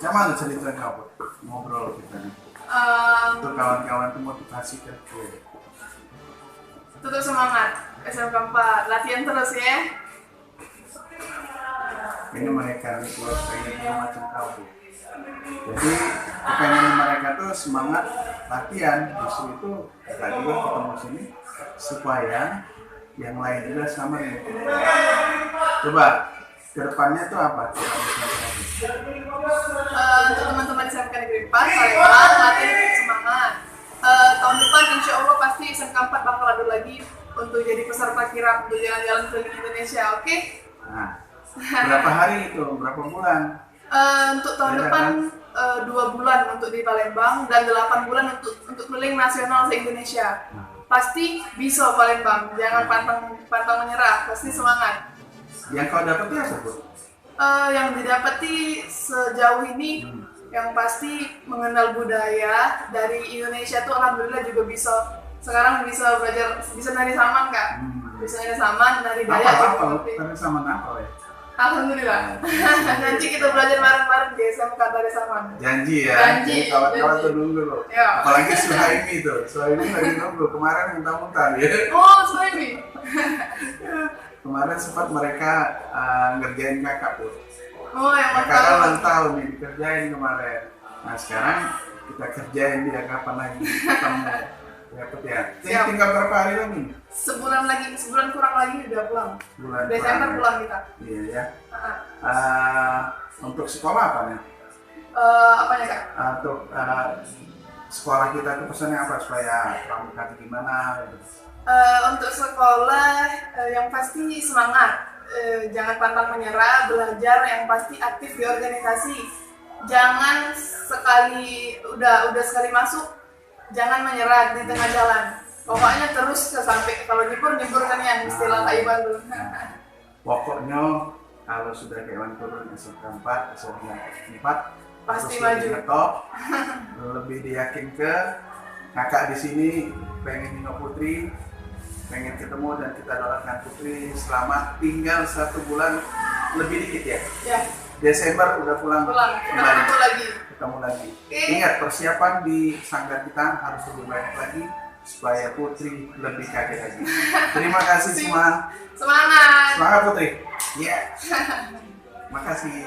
Gimana cerita kamu? Ngobrol kita nih. Untuk kawan-kawan itu motivasi kerja. Tetap semangat. SMK 4, latihan terus ya. Ini mereka nih kalau pengen macam kamu. Jadi kepengen mereka tuh semangat latihan. Justru itu kita juga ketemu sini supaya yang lain juga sama nih. Coba kedepannya tuh apa? Untuk teman-teman SMK Negeri 4, Palembang, latihan tetap semangat. Tahun depan insya Allah pasti SMK 4 bakal ada lagi untuk jadi peserta kirap untuk jalan-jalan keliling Indonesia, oke? Nah, berapa hari itu? Berapa bulan? Untuk tahun depan 2 bulan untuk di Palembang dan 8 bulan untuk keliling nasional se-Indonesia. Pasti bisa Palembang, jangan pantang menyerah, pasti semangat. Yang kau dapetnya apa tuh? Yang didapati sejauh ini yang pasti mengenal budaya dari Indonesia tuh alhamdulillah juga bisa sekarang bisa belajar, bisa nari saman Kak, bisa nari saman, nari Dayak Apa? Tari saman apa ya? alhamdulillah. Nanti kita belajar bareng-bareng di SMK Tari Saman. Janji ya. Janji. Jadi kawan-kawan Janji. tuh nunggu loh. Ya. Apalagi Suhaimi tuh. Suhaimi lagi nunggu. Kemarin muntah-muntah ya. Oh, Suhaimi. Kemarin sempat mereka ngerjain kakak tuh. Oh, yang Kakak kan mantap. ulang tahun nih dikerjain kemarin. Nah sekarang kita kerjain dia kapan lagi ketemu. Dapat ya. Siap. Tinggal berapa hari lagi? Sebulan kurang lagi udah pulang. Bulan Desember depan. pulang kita. Iya ya. Uh-uh. Untuk sekolah apa nih? Apanya Kak? Untuk sekolah kita itu pesannya apa supaya pramuka gimana gitu. Untuk sekolah yang pasti semangat, jangan pantang menyerah, belajar yang pasti aktif di organisasi, jangan udah sekali masuk, jangan menyerah di tengah jalan, pokoknya terus sampai kalau nyebur kan yang istilah kayu baru. Pokoknya kalau sudah kawan turun SMK 4, SMK 4 Pasti terus maju. lebih ngetop, lebih diyakin ke kakak di sini pengen nengok Putri, pengen ketemu dan kita doakan Putri selamat, tinggal 1 bulan lebih dikit ya. Ya, Desember udah pulang kita kembali. ketemu lagi. Oke. Ingat persiapan di sanggar kita harus lebih banyak lagi supaya Putri lebih kaget lagi. Terima kasih semua. Semangat. Semangat Putri. Ya. Makasih.